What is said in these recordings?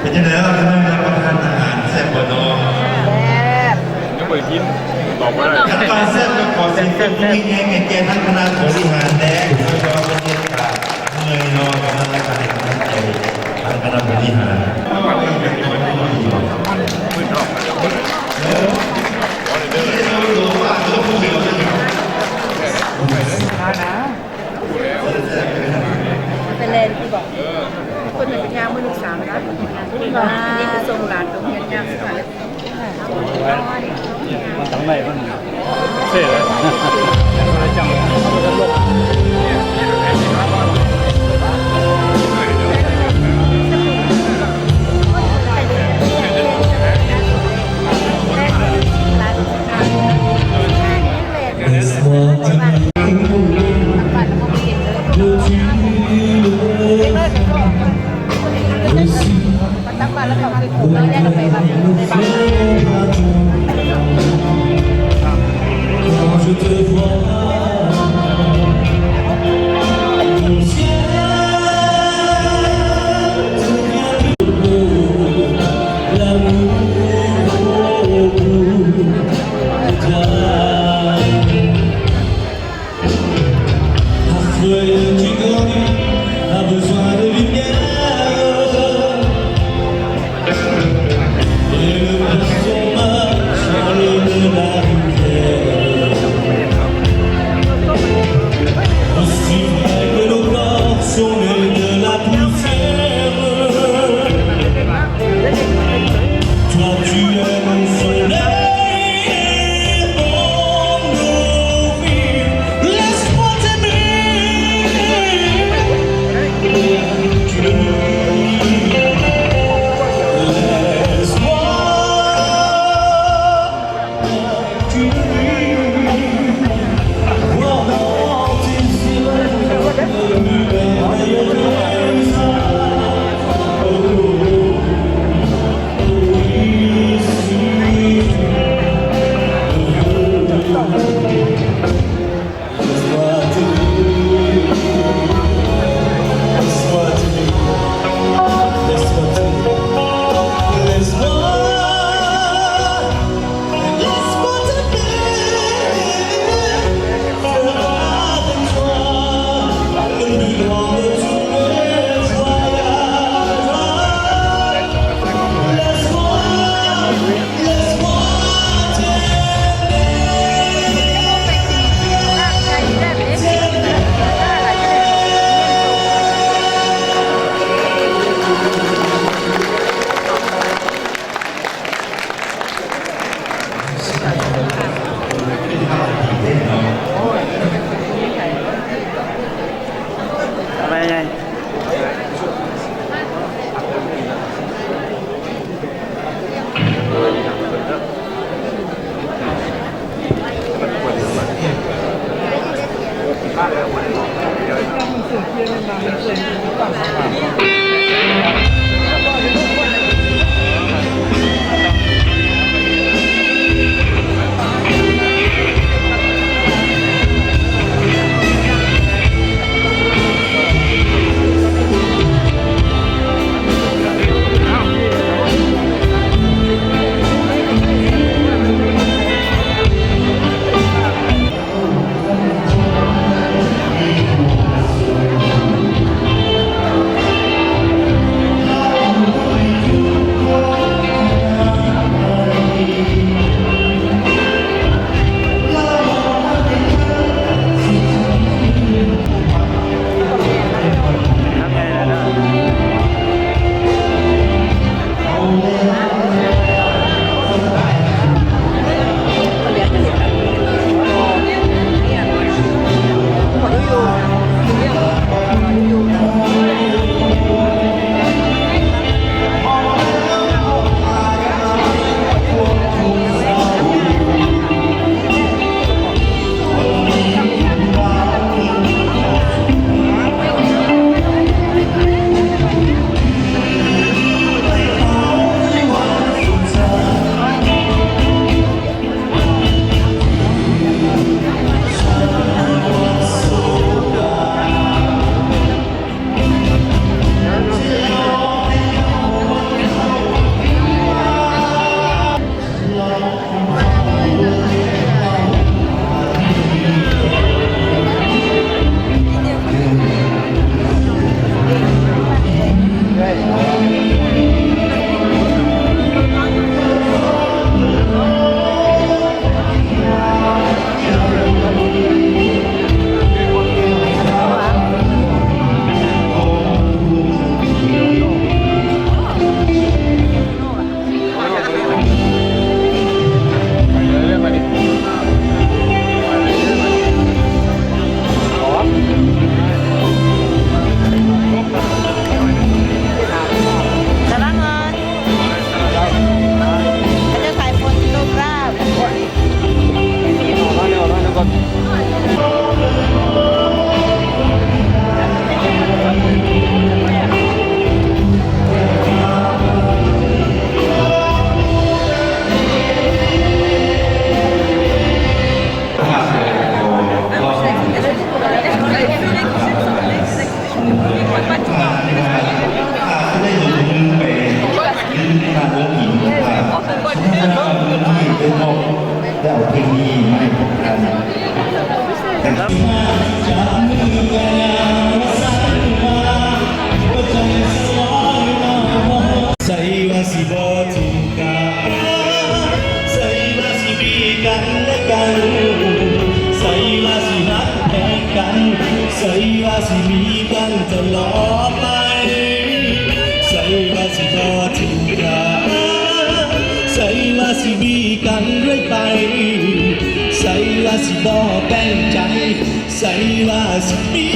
เป็นยังไงเราจะได้รับประทานอาหารแซ่บกว่าน้องก็เปิดยิ้มบอกว่าขั้นตอนแซ่บก็ขอสิ่งที่ยิ่งใหญ่แก่ท่านคณะบริหารแดงโดยเฉพาะประเทศกาลเมื่อยนอนกับท่านคณะท่านคณะบริหารเป็นเลนที่บอกคนหนึ่งยามมือหนึ่งสามนะนี่คือทรงหลานตรงนี้ยามสุดท้ายมันทั้งในมันเสียเลยจังตั้งบ้านแล้วเขาคือผมไม่ได้ไปบ้าน อะไรไงใส่ว่าสิบอทิมกาใส่ว่าสิมีกันและกันใส่ว่าสิรักแทนกันใส่ว่าสิมีกันตลอดไปใส่ว่าสิบอทิมกาใส่ว่าสิมีกันเรื่อยไปใส่ว่าสิบอแบ่งใจใส่ว่าสิมี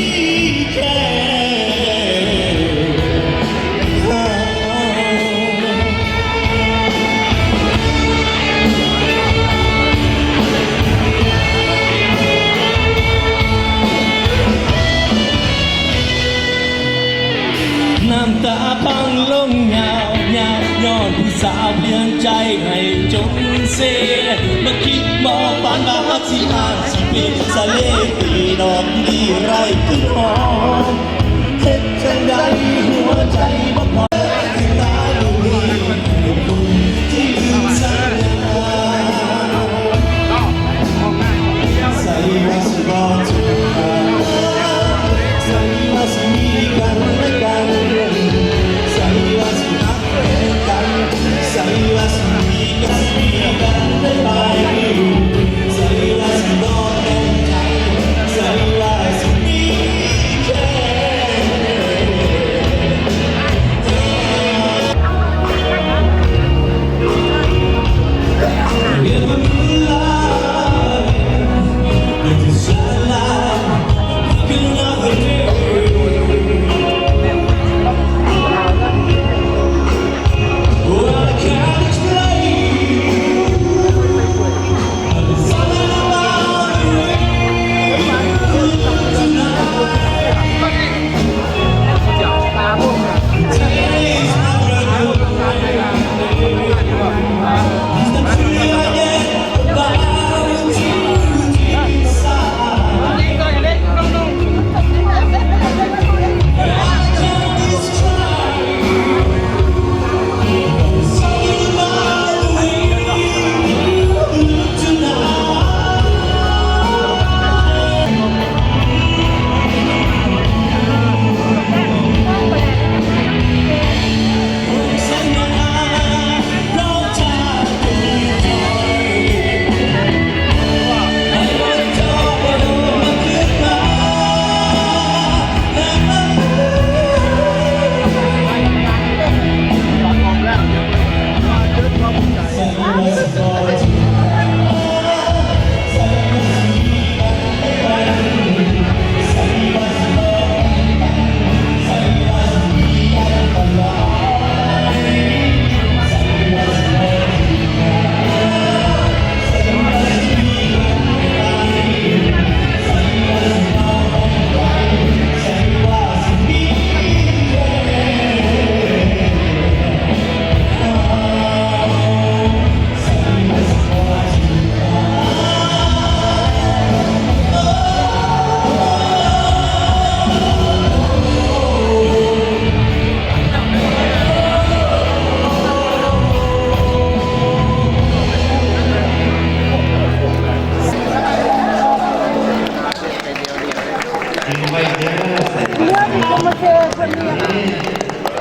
แค่ สาวเปลี่ยนใจให้จงเสียมาคิดมาฝันมาฮักสิอาสิเป็นสะเลตีดอกดีไรขึ้นหอมเฮ็ดจังใดหัวใจบ่พอตาดูดีที่ลืมสัญญาใส่ว่าสิบ่ถูกใส่ว่าสิมีกันและกันใส่ว่าสิรักกันใส่ว่าสิมีกันได้ไหมใส่ว่าสิรอเป็นใจใส่ว่าสิมีแค่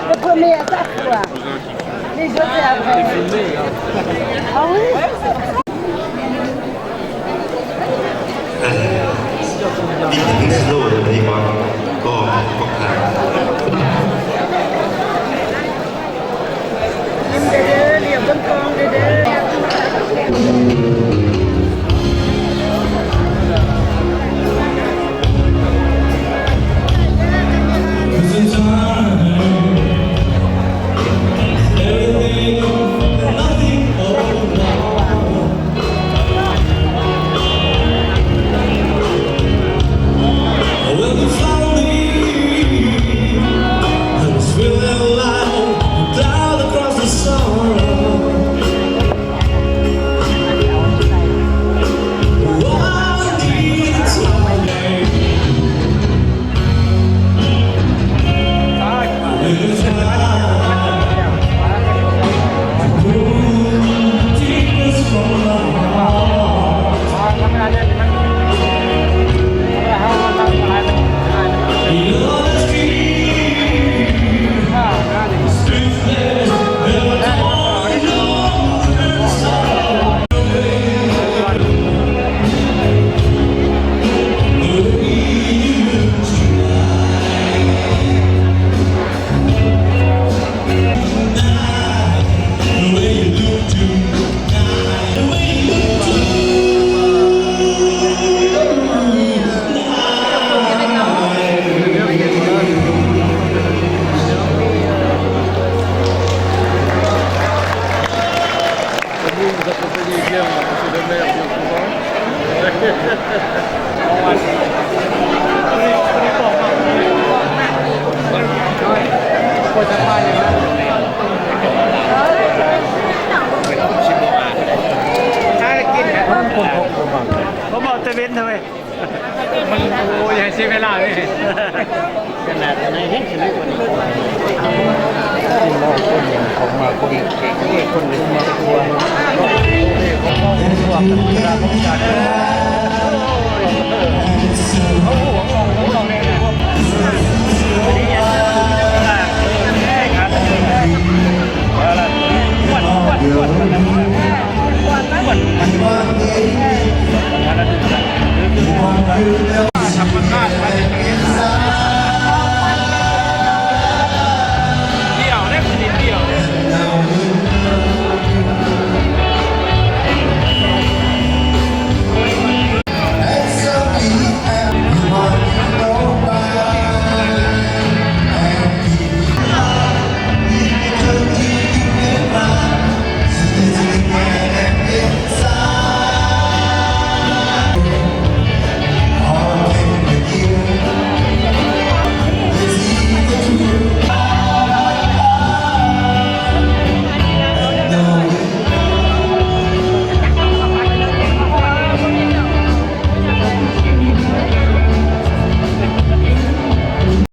Le premier à ça, quoi. Les autres, c'est après. Ah oui? นี่ถึงสโลว์เลยดีกว่าก็ขาด Lim de deux, il y a bonne forme de deux. ตเวนทำไมมันโอ้ยยังเสียเวลาเลยขนาดไหนให้ชีวิตวันนี้ที่มองคนอย่างของมาคนเก่งคนหนึ่งมาตัวของมองตัวกันเวลาของการ